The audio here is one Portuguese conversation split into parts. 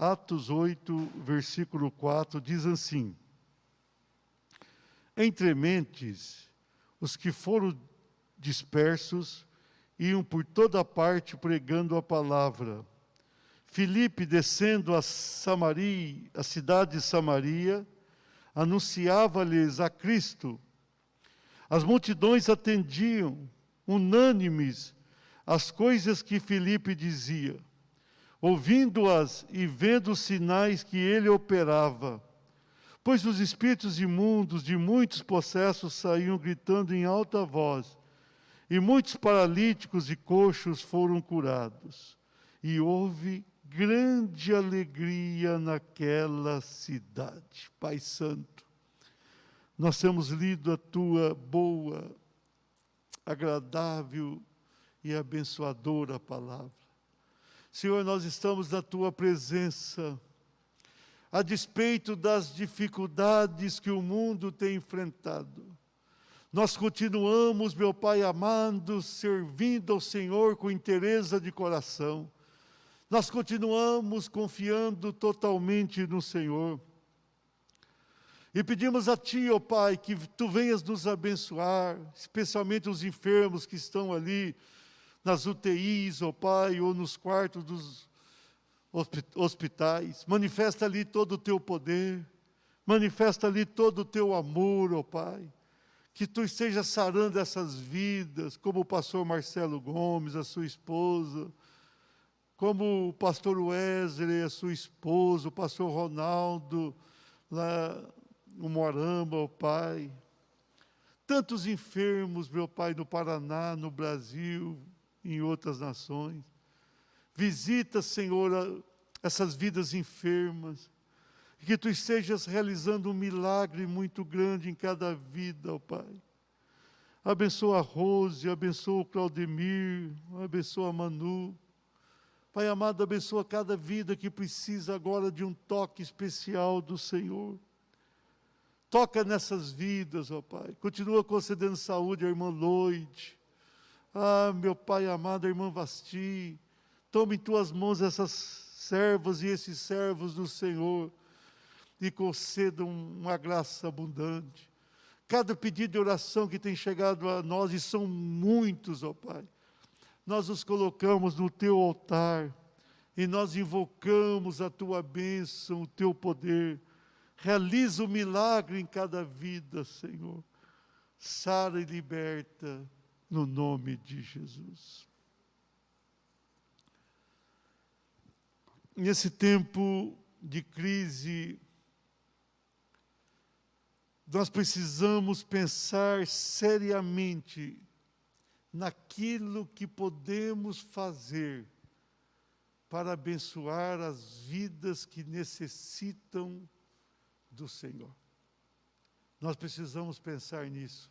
Atos 8, versículo 4, diz assim: Entre mentes, os que foram dispersos iam por toda parte pregando a palavra. Filipe, descendo a Samaria, a cidade de Samaria, anunciava-lhes a Cristo. As multidões atendiam, unânimes, as coisas que Filipe dizia, ouvindo-as e vendo os sinais que ele operava. Pois os espíritos imundos de muitos possessos saíam gritando em alta voz, e muitos paralíticos e coxos foram curados. E houve grande alegria naquela cidade. Pai Santo, nós temos lido a Tua boa, agradável e abençoadora palavra. Senhor, nós estamos na Tua presença, a despeito das dificuldades que o mundo tem enfrentado. Nós continuamos, meu Pai amado, servindo ao Senhor com inteireza de coração. Nós continuamos confiando totalmente no Senhor. E pedimos a Ti, ó Pai, que Tu venhas nos abençoar, especialmente os enfermos que estão ali nas UTIs, ó Pai, ou nos quartos dos hospitais. Manifesta ali todo o Teu poder, manifesta ali todo o Teu amor, ó Pai. Que Tu estejas sarando essas vidas, como o pastor Marcelo Gomes, a sua esposa, como o pastor Wesley, a sua esposa, o pastor Ronaldo, lá no Moarama, ó Pai. Tantos enfermos, meu Pai, no Paraná, no Brasil, em outras nações. Visita, Senhor, essas vidas enfermas. Que Tu estejas realizando um milagre muito grande em cada vida, ó Pai. Abençoa a Rose, abençoa o Claudemir, abençoa a Manu. Pai amado, abençoa cada vida que precisa agora de um toque especial do Senhor. Toca nessas vidas, ó Pai. Continua concedendo saúde à irmã Loide. Ah, meu Pai amado, a irmã Vasti. Toma em Tuas mãos essas servas e esses servos do Senhor e conceda uma graça abundante. Cada pedido de oração que tem chegado a nós, e são muitos, ó Pai, nós os colocamos no Teu altar e nós invocamos a Tua bênção, o Teu poder. Realiza o milagre em cada vida, Senhor. Sara e liberta no nome de Jesus. Nesse tempo de crise, nós precisamos pensar seriamente naquilo que podemos fazer para abençoar as vidas que necessitam do Senhor. Nós precisamos pensar nisso.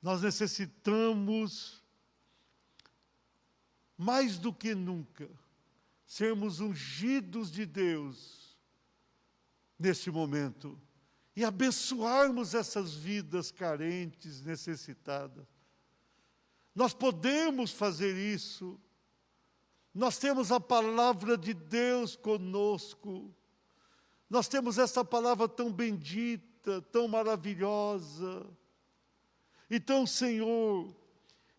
Nós necessitamos, mais do que nunca, sermos ungidos de Deus neste momento e abençoarmos essas vidas carentes, necessitadas. Nós podemos fazer isso. Nós temos a palavra de Deus conosco. Nós temos essa palavra tão bendita, tão maravilhosa. Então, Senhor,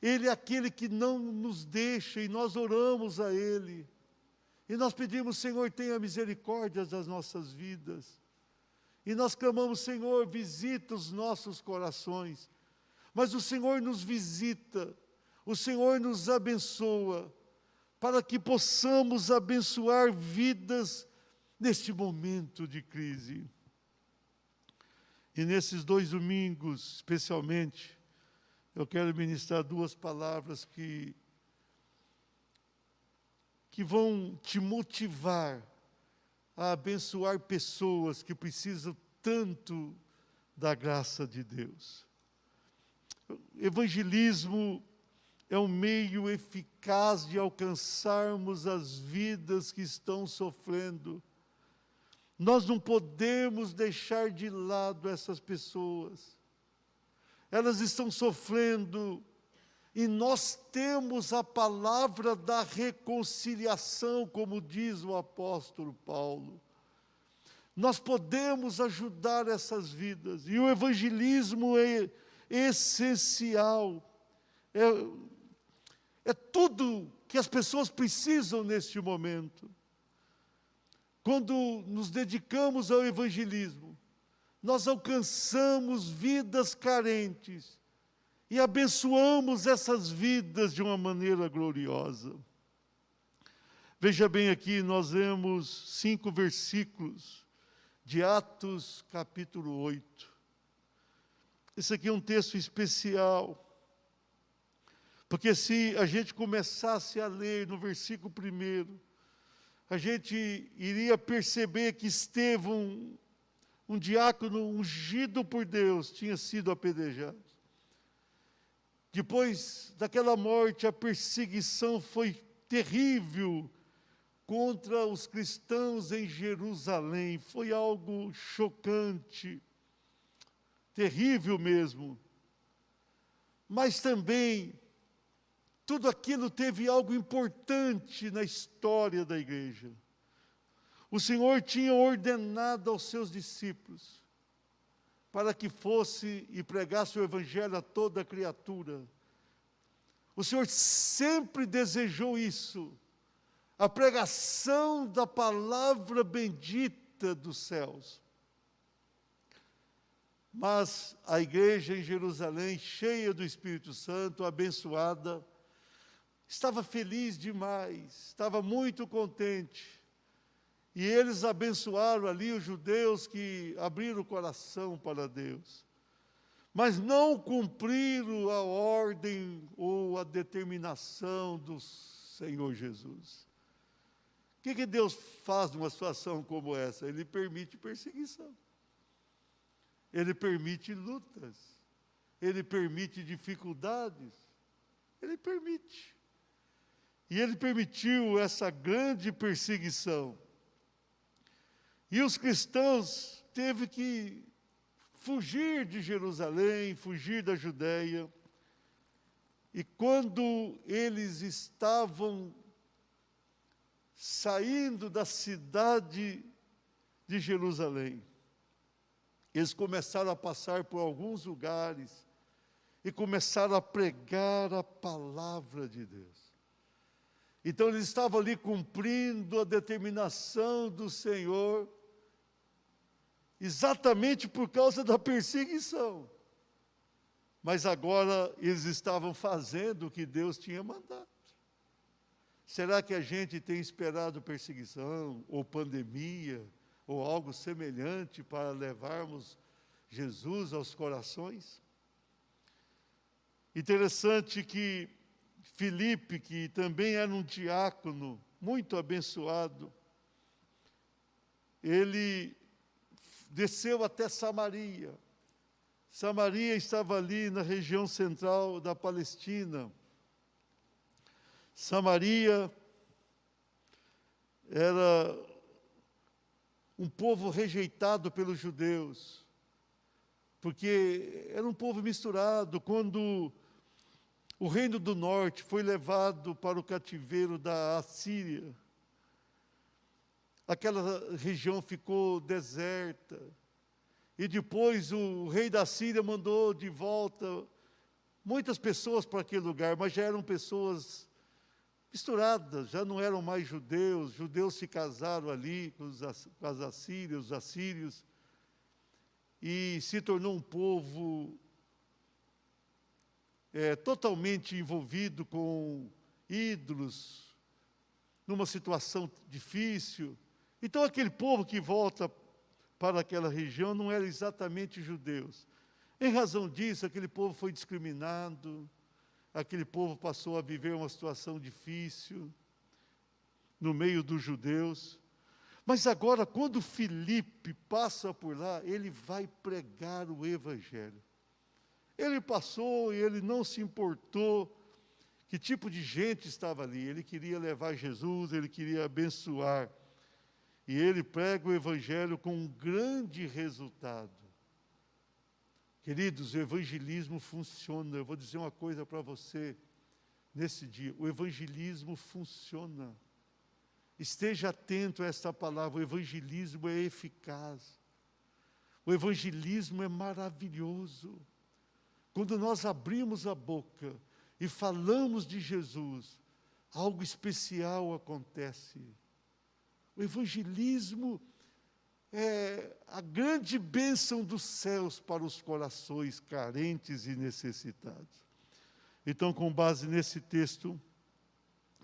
Ele é aquele que não nos deixa e nós oramos a Ele. E nós pedimos, Senhor, tenha misericórdia das nossas vidas. E nós clamamos, Senhor, visita os nossos corações. Mas o Senhor nos visita, o Senhor nos abençoa, para que possamos abençoar vidas neste momento de crise. E nesses 2 domingos, especialmente, eu quero ministrar 2 palavras que vão te motivar a abençoar pessoas que precisam tanto da graça de Deus. Evangelismo é um meio eficaz de alcançarmos as vidas que estão sofrendo. Nós não podemos deixar de lado essas pessoas. Elas estão sofrendo E nós temos a palavra da reconciliação, como diz o apóstolo Paulo. Nós podemos ajudar essas vidas, e o evangelismo é essencial, é tudo que as pessoas precisam neste momento. Quando nos dedicamos ao evangelismo, nós alcançamos vidas carentes e abençoamos essas vidas de uma maneira gloriosa. Veja bem aqui, nós vemos 5 versículos de Atos capítulo 8. Esse aqui é um texto especial, porque se a gente começasse a ler no versículo 1, a gente iria perceber que Estevão, um diácono ungido por Deus, tinha sido apedrejado. Depois daquela morte, a perseguição foi terrível contra os cristãos em Jerusalém. Foi algo chocante, terrível mesmo. Mas também, tudo aquilo teve algo importante na história da igreja. O Senhor tinha ordenado aos seus discípulos para que fosse e pregasse o evangelho a toda criatura. O Senhor sempre desejou isso, a pregação da palavra bendita dos céus. Mas a igreja em Jerusalém, cheia do Espírito Santo, abençoada, estava feliz demais, estava muito contente. E eles abençoaram ali os judeus que abriram o coração para Deus. Mas não cumpriram a ordem ou a determinação do Senhor Jesus. O que Deus faz numa situação como essa? Ele permite perseguição. Ele permite lutas. Ele permite dificuldades. Ele permite. E Ele permitiu essa grande perseguição. E os cristãos teve que fugir de Jerusalém, fugir da Judéia. E quando eles estavam saindo da cidade de Jerusalém, eles começaram a passar por alguns lugares e começaram a pregar a palavra de Deus. Então eles estavam ali cumprindo a determinação do Senhor, exatamente por causa da perseguição. Mas agora eles estavam fazendo o que Deus tinha mandado. Será que a gente tem esperado perseguição, ou pandemia, ou algo semelhante para levarmos Jesus aos corações? Interessante que Filipe, que também era um diácono muito abençoado, ele desceu até Samaria. Samaria estava ali na região central da Palestina. Samaria era um povo rejeitado pelos judeus, porque era um povo misturado. Quando o reino do norte foi levado para o cativeiro da Assíria, aquela região ficou deserta. E depois o rei da Síria mandou de volta muitas pessoas para aquele lugar, mas já eram pessoas misturadas, já não eram mais judeus. Judeus se casaram ali com as assírias, os assírios, e se tornou um povo totalmente envolvido com ídolos, numa situação difícil. Então aquele povo que volta para aquela região não eram exatamente judeus. Em razão disso, aquele povo foi discriminado, aquele povo passou a viver uma situação difícil no meio dos judeus. Mas agora, quando Filipe passa por lá, ele vai pregar o Evangelho. Ele passou e ele não se importou que tipo de gente estava ali. Ele queria levar Jesus, ele queria abençoar. E ele prega o Evangelho com um grande resultado. Queridos, o evangelismo funciona. Eu vou dizer uma coisa para você nesse dia: o evangelismo funciona. Esteja atento a esta palavra: o evangelismo é eficaz. O evangelismo é maravilhoso. Quando nós abrimos a boca e falamos de Jesus, algo especial acontece. O evangelismo é a grande bênção dos céus para os corações carentes e necessitados. Então, com base nesse texto,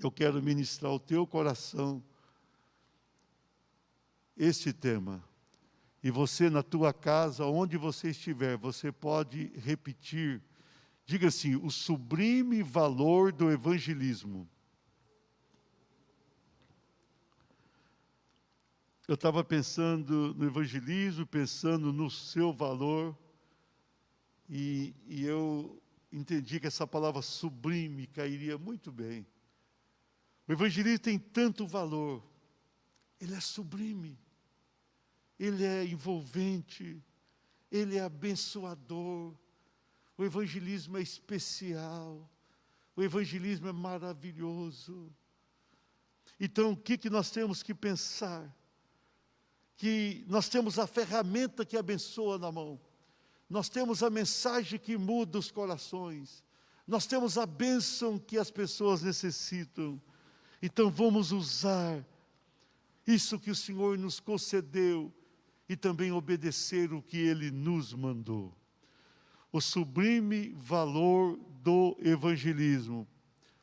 eu quero ministrar ao teu coração este tema. E você, na tua casa, onde você estiver, você pode repetir. Diga assim: o sublime valor do evangelismo. Eu estava pensando no evangelismo, pensando no seu valor, e eu entendi que essa palavra sublime cairia muito bem. O evangelismo tem tanto valor, ele é sublime, ele é envolvente, ele é abençoador, o evangelismo é especial, o evangelismo é maravilhoso. Então, o que nós temos que pensar? Que nós temos a ferramenta que abençoa na mão, nós temos a mensagem que muda os corações, nós temos a bênção que as pessoas necessitam. Então vamos usar isso que o Senhor nos concedeu e também obedecer o que Ele nos mandou. O sublime valor do evangelismo.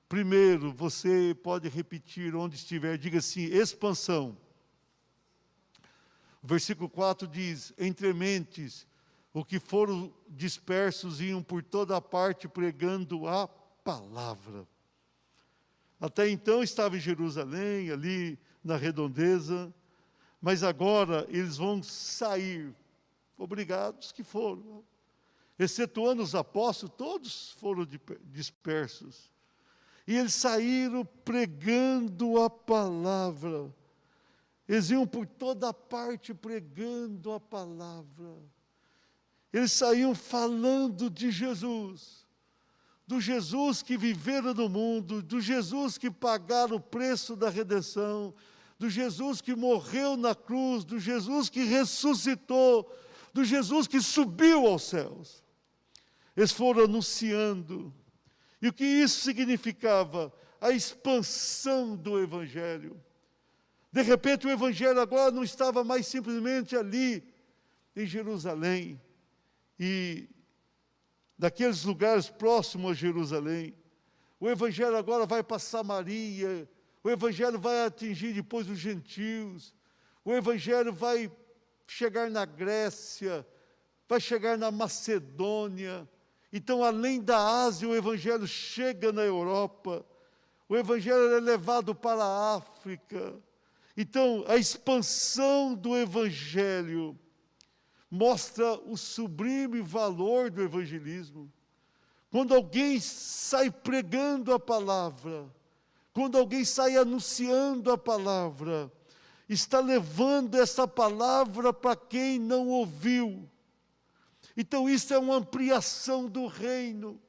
Primeiro, você pode repetir onde estiver, diga assim: expansão. O versículo 4 diz: entre mentes, o que foram dispersos iam por toda parte pregando a palavra. Até então estava em Jerusalém, ali na redondeza, mas agora eles vão sair, obrigados que foram. Excetuando os apóstolos, todos foram dispersos. E eles saíram pregando a palavra. Eles iam por toda parte pregando a palavra. Eles saíam falando de Jesus, do Jesus que vivera no mundo, do Jesus que pagara o preço da redenção, do Jesus que morreu na cruz, do Jesus que ressuscitou, do Jesus que subiu aos céus. Eles foram anunciando. E o que isso significava? A expansão do Evangelho. De repente o Evangelho agora não estava mais simplesmente ali em Jerusalém e daqueles lugares próximos a Jerusalém. O Evangelho agora vai para Samaria, o Evangelho vai atingir depois os gentios, o Evangelho vai chegar na Grécia, vai chegar na Macedônia. Então, além da Ásia, o Evangelho chega na Europa, o Evangelho é levado para a África. Então, a expansão do Evangelho mostra o sublime valor do evangelismo. Quando alguém sai pregando a palavra, quando alguém sai anunciando a palavra, está levando essa palavra para quem não ouviu. Então isso é uma ampliação do reino.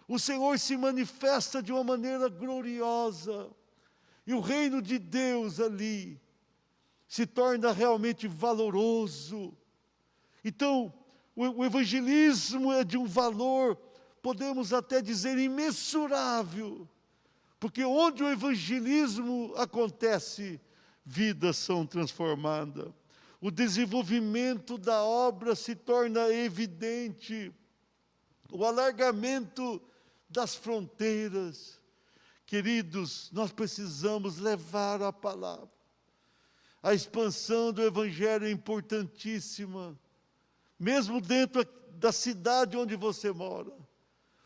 O Senhor se manifesta de uma maneira gloriosa, e o reino de Deus ali se torna realmente valoroso. Então, o evangelismo é de um valor, podemos até dizer, imensurável, porque onde o evangelismo acontece, vidas são transformadas, o desenvolvimento da obra se torna evidente, o alargamento das fronteiras. Queridos, nós precisamos levar a palavra. A expansão do evangelho é importantíssima, mesmo dentro da cidade onde você mora.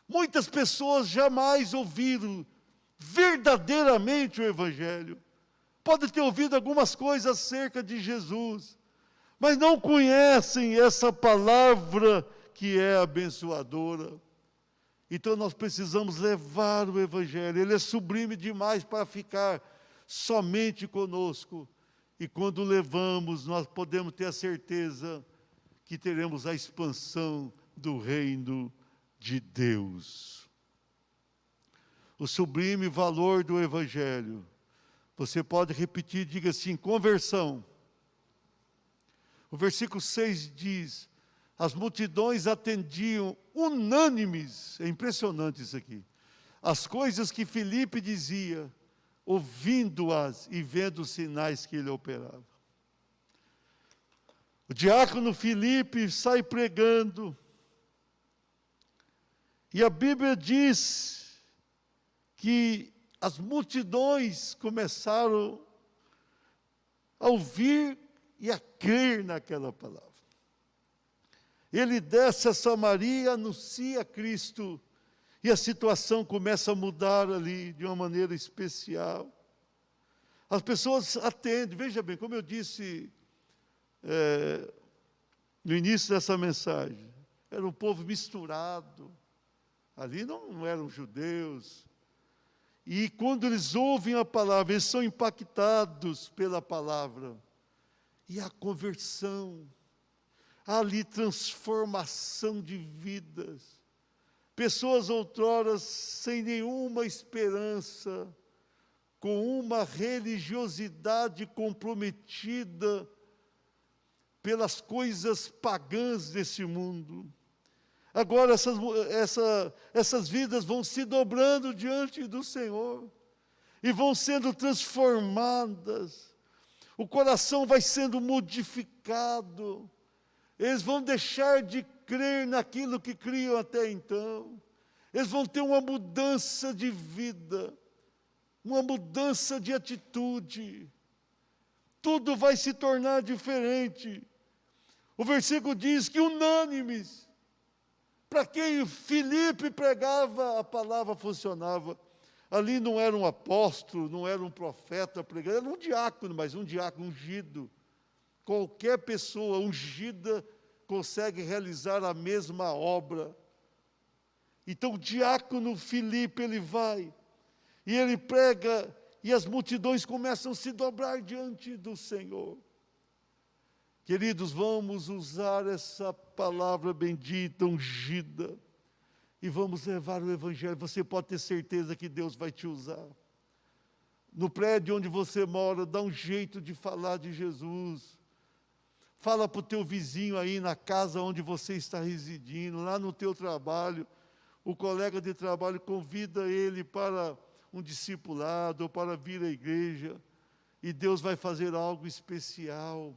Muitas pessoas jamais ouviram verdadeiramente o evangelho. Podem ter ouvido algumas coisas acerca de Jesus, mas não conhecem essa palavra que é abençoadora. Então nós precisamos levar o evangelho. Ele é sublime demais para ficar somente conosco. E quando levamos, nós podemos ter a certeza que teremos a expansão do reino de Deus. O sublime valor do Evangelho. Você pode repetir, diga assim, conversão. O versículo 6 diz, as multidões atendiam unânimes, é impressionante isso aqui, as coisas que Filipe dizia, ouvindo-as e vendo os sinais que ele operava. O diácono Filipe sai pregando, e a Bíblia diz que as multidões começaram a ouvir e a crer naquela palavra. Ele desce a Samaria e anuncia Cristo, e a situação começa a mudar ali de uma maneira especial. As pessoas atendem, veja bem, como eu disse no início dessa mensagem, era um povo misturado, ali não eram judeus, e quando eles ouvem a palavra, eles são impactados pela palavra, e a conversão, há ali transformação de vidas, pessoas outrora sem nenhuma esperança, com uma religiosidade comprometida pelas coisas pagãs desse mundo. Agora essas vidas vão se dobrando diante do Senhor e vão sendo transformadas. O coração vai sendo modificado. Eles vão deixar de crer naquilo que criam até então. Eles vão ter uma mudança de vida, uma mudança de atitude. Tudo vai se tornar diferente. O versículo diz que unânimes, para quem Filipe pregava, a palavra funcionava. Ali não era um apóstolo, não era um profeta pregando, era um diácono, mas um diácono ungido. Qualquer pessoa ungida consegue realizar a mesma obra. Então o diácono Filipe, ele vai, e ele prega, e as multidões começam a se dobrar diante do Senhor. Queridos, vamos usar essa palavra bendita, ungida, e vamos levar o Evangelho. Você pode ter certeza que Deus vai te usar. No prédio onde você mora, dá um jeito de falar de Jesus. Fala para o teu vizinho aí na casa onde você está residindo, lá no teu trabalho. O colega de trabalho convida ele para um discipulado, ou para vir à igreja, e Deus vai fazer algo especial.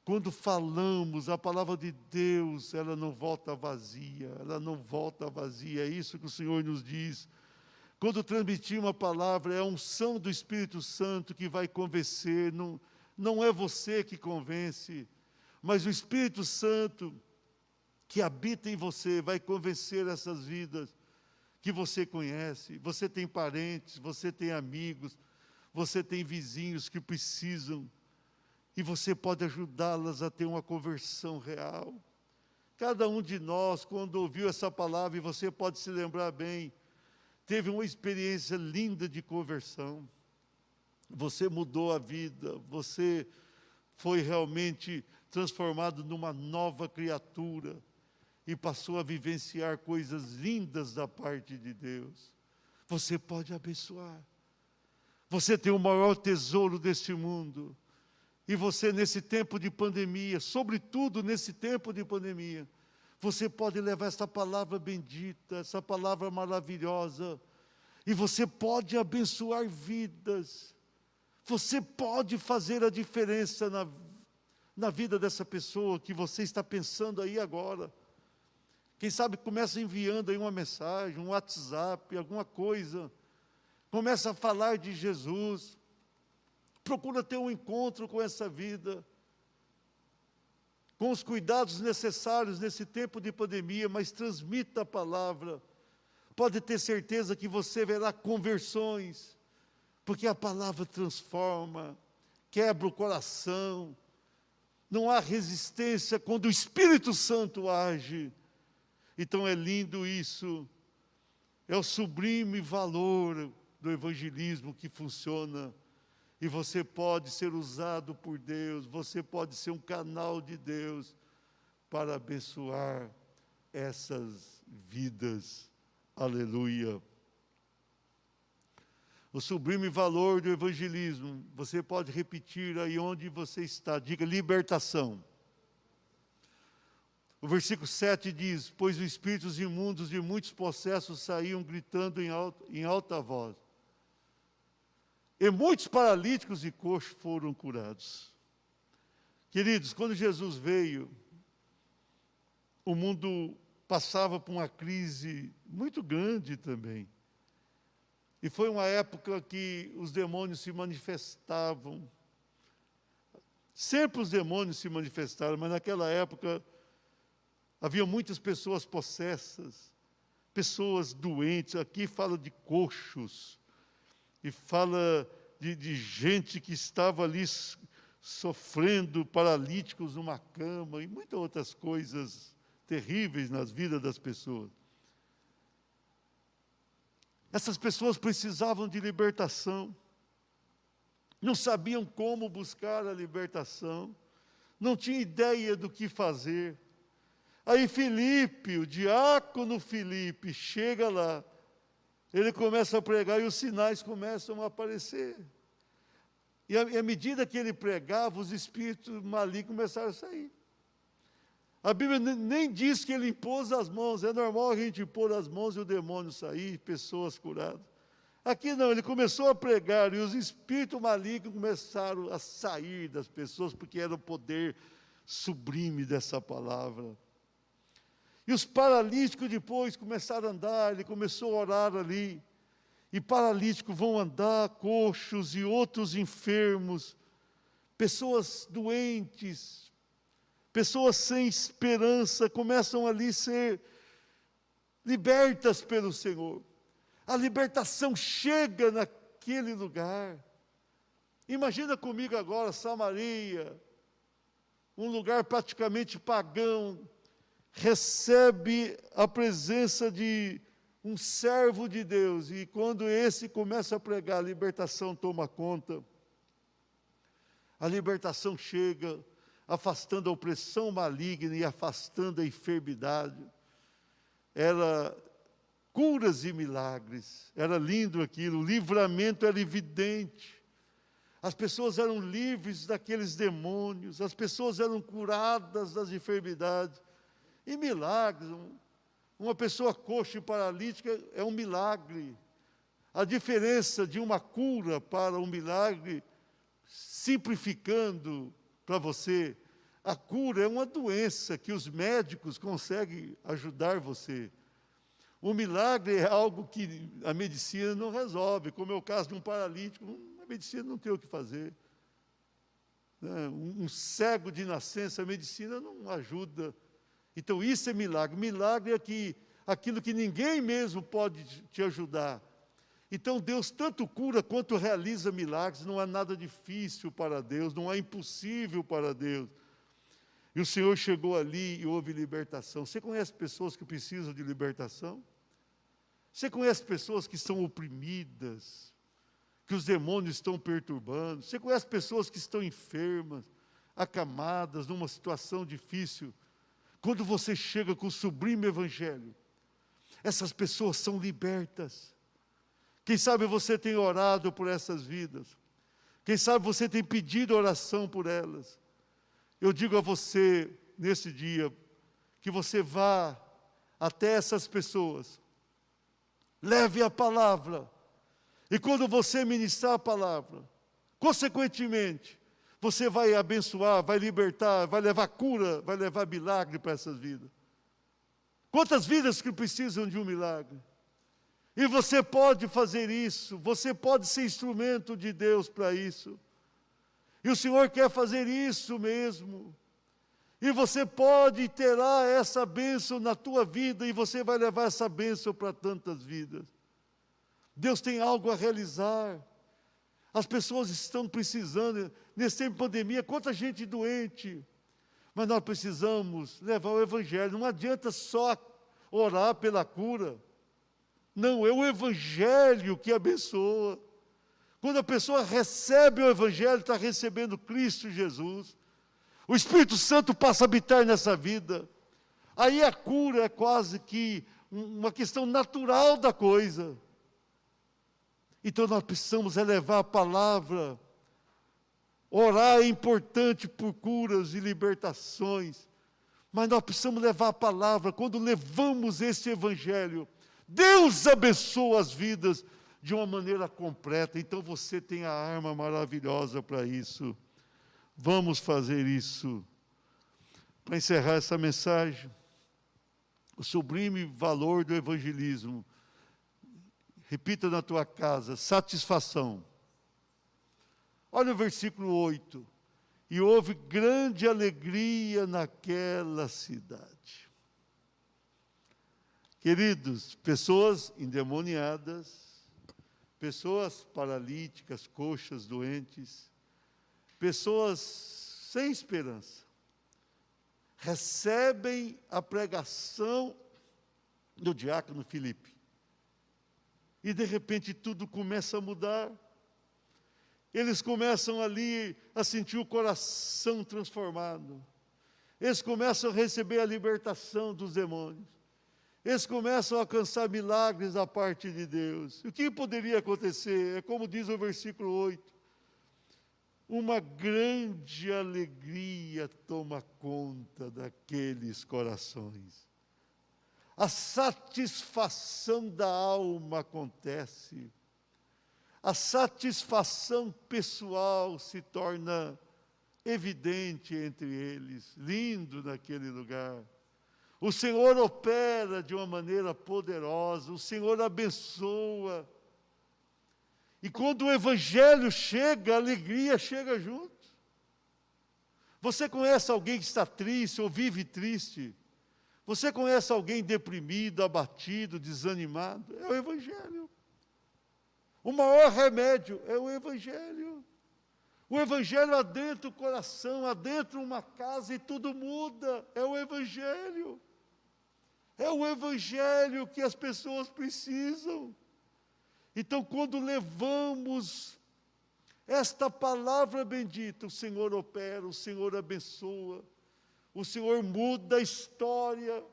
Quando falamos, a palavra de Deus, ela não volta vazia, ela não volta vazia, é isso que o Senhor nos diz. Quando transmitir uma palavra, é a unção do Espírito Santo que vai convencer, não é você que convence, mas o Espírito Santo que habita em você vai convencer essas vidas que você conhece. Você tem parentes, você tem amigos, você tem vizinhos que precisam, e você pode ajudá-las a ter uma conversão real. Cada um de nós, quando ouviu essa palavra, e você pode se lembrar bem, teve uma experiência linda de conversão. Você mudou a vida, você foi realmente transformado numa nova criatura e passou a vivenciar coisas lindas da parte de Deus. Você pode abençoar. Você tem o maior tesouro deste mundo. E você, nesse tempo de pandemia, sobretudo nesse tempo de pandemia, você pode levar essa palavra bendita, essa palavra maravilhosa, e você pode abençoar vidas. Você pode fazer a diferença na vida dessa pessoa que você está pensando aí agora. Quem sabe começa enviando aí uma mensagem, um WhatsApp, alguma coisa. Começa a falar de Jesus. Procura ter um encontro com essa vida, com os cuidados necessários nesse tempo de pandemia, mas transmita a palavra. Pode ter certeza que você verá conversões, porque a palavra transforma, quebra o coração. Não há resistência quando o Espírito Santo age. Então é lindo isso, é o sublime valor do evangelismo que funciona. E você pode ser usado por Deus, você pode ser um canal de Deus para abençoar essas vidas. Aleluia. O sublime valor do evangelismo, você pode repetir aí onde você está, diga libertação. O versículo 7 diz, pois os espíritos imundos de muitos possessos saíam gritando em alta voz. E muitos paralíticos e coxos foram curados. Queridos, quando Jesus veio, o mundo passava por uma crise muito grande também. E foi uma época que os demônios se manifestavam. Sempre os demônios se manifestaram, mas naquela época havia muitas pessoas possessas, pessoas doentes. Aqui fala de coxos, e fala de gente que estava ali sofrendo, paralíticos numa cama, e muitas outras coisas terríveis nas vidas das pessoas. Essas pessoas precisavam de libertação, não sabiam como buscar a libertação, não tinham ideia do que fazer. Aí Filipe, o diácono Filipe, chega lá, ele começa a pregar e os sinais começam a aparecer. E à medida que ele pregava, os espíritos malignos começaram a sair. A Bíblia nem diz que ele impôs as mãos, é normal a gente impor as mãos e o demônio sair, pessoas curadas. Aqui não, ele começou a pregar e os espíritos malignos começaram a sair das pessoas, porque era o poder sublime dessa palavra. E os paralíticos depois começaram a andar, ele começou a orar ali. E paralíticos vão andar, coxos e outros enfermos, pessoas doentes, pessoas sem esperança, começam ali a ser libertas pelo Senhor. A libertação chega naquele lugar. Imagina comigo agora Samaria, um lugar praticamente pagão, recebe a presença de um servo de Deus, e quando esse começa a pregar, a libertação toma conta. A libertação chega, afastando a opressão maligna e afastando a enfermidade. Era curas e milagres, era lindo aquilo, o livramento era evidente. As pessoas eram livres daqueles demônios, as pessoas eram curadas das enfermidades. E milagres, uma pessoa coxa e paralítica é um milagre. A diferença de uma cura para um milagre, simplificando para você, a cura é uma doença que os médicos conseguem ajudar você. O milagre é algo que a medicina não resolve, como é o caso de um paralítico, a medicina não tem o que fazer. Um cego de nascença, a medicina não ajuda. Então isso é milagre. Milagre é aquilo que ninguém mesmo pode te ajudar. Então Deus tanto cura quanto realiza milagres, não há nada difícil para Deus, não há impossível para Deus. E o Senhor chegou ali e houve libertação. Você conhece pessoas que precisam de libertação? Você conhece pessoas que estão oprimidas, que os demônios estão perturbando? Você conhece pessoas que estão enfermas, acamadas, numa situação difícil? Quando você chega com o sublime evangelho, essas pessoas são libertas. Quem sabe você tem orado por essas vidas. Quem sabe você tem pedido oração por elas. Eu digo a você, nesse dia, que você vá até essas pessoas. Leve a palavra. E quando você ministrar a palavra, consequentemente, você vai abençoar, vai libertar, vai levar cura, vai levar milagre para essas vidas. Quantas vidas que precisam de um milagre? E você pode fazer isso, você pode ser instrumento de Deus para isso. E o Senhor quer fazer isso mesmo. E você pode ter essa bênção na tua vida, e você vai levar essa bênção para tantas vidas. Deus tem algo a realizar. As pessoas estão precisando, nesse tempo de pandemia, quanta gente doente. Mas nós precisamos levar o Evangelho. Não adianta só orar pela cura. Não, é o Evangelho que abençoa. Quando a pessoa recebe o Evangelho, está recebendo Cristo Jesus. O Espírito Santo passa a habitar nessa vida. Aí a cura é quase que uma questão natural da coisa. Então nós precisamos elevar a palavra. Orar é importante por curas e libertações, mas nós precisamos levar a palavra. Quando levamos esse evangelho, Deus abençoa as vidas de uma maneira completa. Então você tem a arma maravilhosa para isso. Vamos fazer isso. Para encerrar essa mensagem, o sublime valor do evangelismo. Repita na tua casa: satisfação. Olha o versículo 8. E houve grande alegria naquela cidade. Queridos, pessoas endemoniadas, pessoas paralíticas, coxas, doentes, pessoas sem esperança, recebem a pregação do diácono Filipe. E de repente tudo começa a mudar. Eles começam ali a sentir o coração transformado. Eles começam a receber a libertação dos demônios. Eles começam a alcançar milagres da parte de Deus. O que poderia acontecer? É como diz o versículo 8. Uma grande alegria toma conta daqueles corações. A satisfação da alma acontece. A satisfação pessoal se torna evidente entre eles, lindo naquele lugar. O Senhor opera de uma maneira poderosa, o Senhor abençoa. E quando o Evangelho chega, a alegria chega junto. Você conhece alguém que está triste ou vive triste? Você conhece alguém deprimido, abatido, desanimado? É o Evangelho. O maior remédio é o Evangelho. O Evangelho adentra o coração, adentra uma casa e tudo muda. É o Evangelho. É o Evangelho que as pessoas precisam. Então, quando levamos esta palavra bendita, o Senhor opera, o Senhor abençoa, o Senhor muda a história.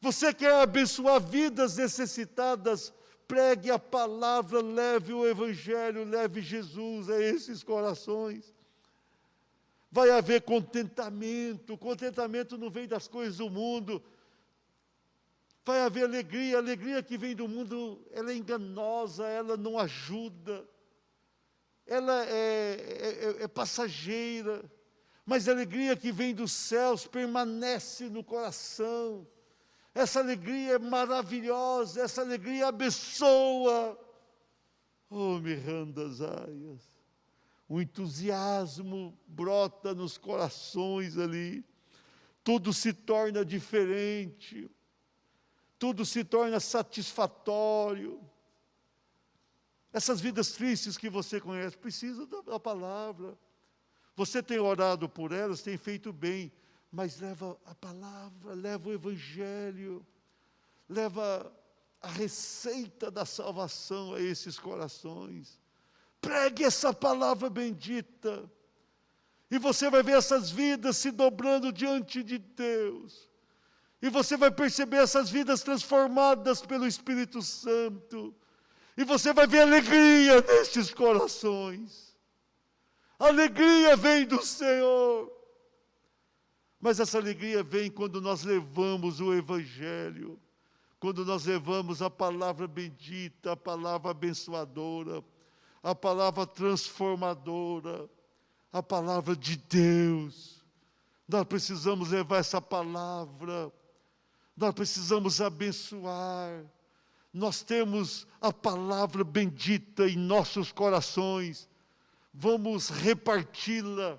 Você quer abençoar vidas necessitadas? Pregue a palavra, leve o Evangelho, leve Jesus a esses corações. Vai haver contentamento. O contentamento não vem das coisas do mundo. Vai haver alegria. A alegria que vem do mundo, ela é enganosa, ela não ajuda. Ela é passageira. Mas a alegria que vem dos céus permanece no coração. Essa alegria é maravilhosa, essa alegria abençoa. Oh, mirandas aias. O entusiasmo brota nos corações ali. Tudo se torna diferente. Tudo se torna satisfatório. Essas vidas tristes que você conhece, precisam da palavra. Você tem orado por elas, tem feito bem. Mas leva a palavra, leva o Evangelho, leva a receita da salvação a esses corações. Pregue essa palavra bendita, e você vai ver essas vidas se dobrando diante de Deus, e você vai perceber essas vidas transformadas pelo Espírito Santo, e você vai ver alegria nestes corações. A alegria vem do Senhor. Mas essa alegria vem quando nós levamos o Evangelho, quando nós levamos a palavra bendita, a palavra abençoadora, a palavra transformadora, a palavra de Deus. Nós precisamos levar essa palavra, nós precisamos abençoar. Nós temos a palavra bendita em nossos corações, vamos reparti-la.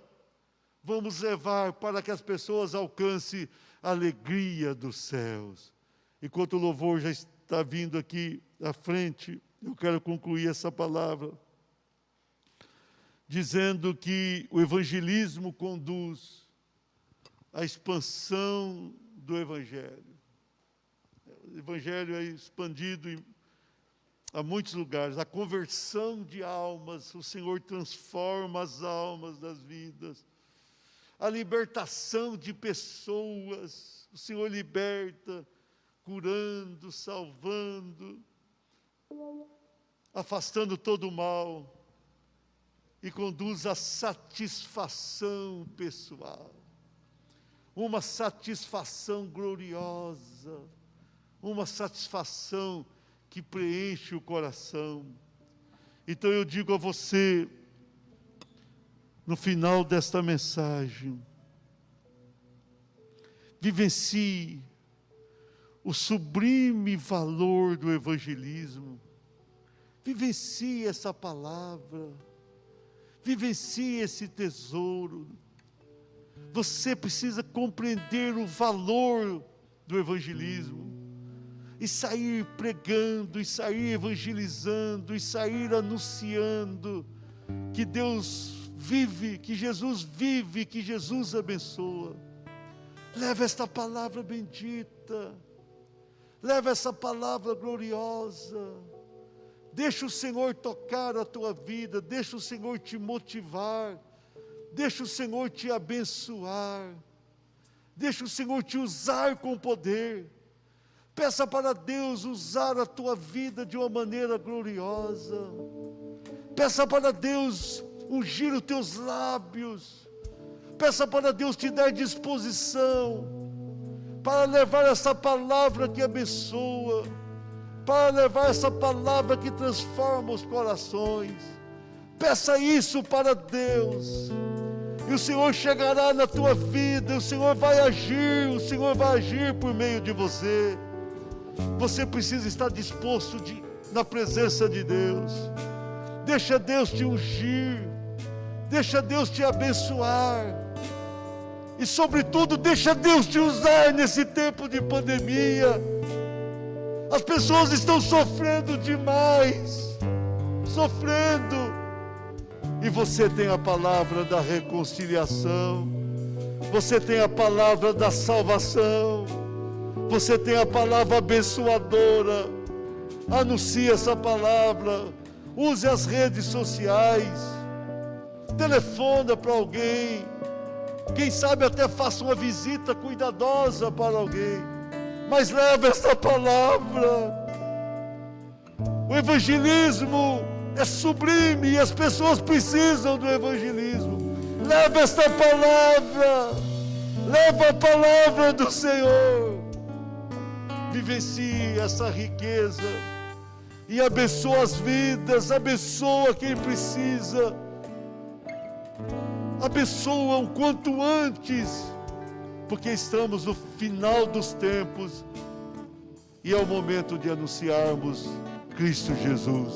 Vamos levar para que as pessoas alcancem a alegria dos céus. Enquanto o louvor já está vindo aqui à frente, eu quero concluir essa palavra, dizendo que o evangelismo conduz à expansão do Evangelho. O Evangelho é expandido a muitos lugares. A conversão de almas, o Senhor transforma as almas das vidas. a libertação de pessoas. O Senhor liberta, curando, salvando, afastando todo o mal e conduz à satisfação pessoal. Uma satisfação gloriosa, uma satisfação que preenche o coração. Então eu digo a você, no final desta mensagem, vivencie o sublime valor do evangelismo, vivencie essa palavra, vivencie esse tesouro. Você precisa compreender o valor do evangelismo, e sair pregando, e sair evangelizando, e sair anunciando que Deus vive, que Jesus vive, que Jesus abençoa. Leva esta palavra bendita, leva essa palavra gloriosa, deixa o Senhor tocar a tua vida, deixa o Senhor te motivar, deixa o Senhor te abençoar, deixa o Senhor te usar com poder. Peça para Deus usar a tua vida de uma maneira gloriosa. Peça para Deus ungir os teus lábios. Peça para Deus te dar disposição para levar essa palavra que abençoa, para levar essa palavra que transforma os corações. Peça isso para Deus, e o Senhor chegará na tua vida, o Senhor vai agir por meio de você. Você precisa estar disposto na presença de Deus. Deixa Deus te ungir, deixa Deus te abençoar, e sobretudo deixa Deus te usar nesse tempo de pandemia. As pessoas estão sofrendo demais, e você tem a palavra da reconciliação, você tem a palavra da salvação, você tem a palavra abençoadora. Anuncie essa palavra, use as redes sociais, telefona para alguém, quem sabe até faça uma visita cuidadosa para alguém, mas leve essa palavra. O evangelismo é sublime e as pessoas precisam do evangelismo. Leve esta palavra, leva a palavra do Senhor. Vivencie essa riqueza e abençoa as vidas, abençoa quem precisa, abençoa o quanto antes, porque estamos no final dos tempos e é o momento de anunciarmos Cristo Jesus.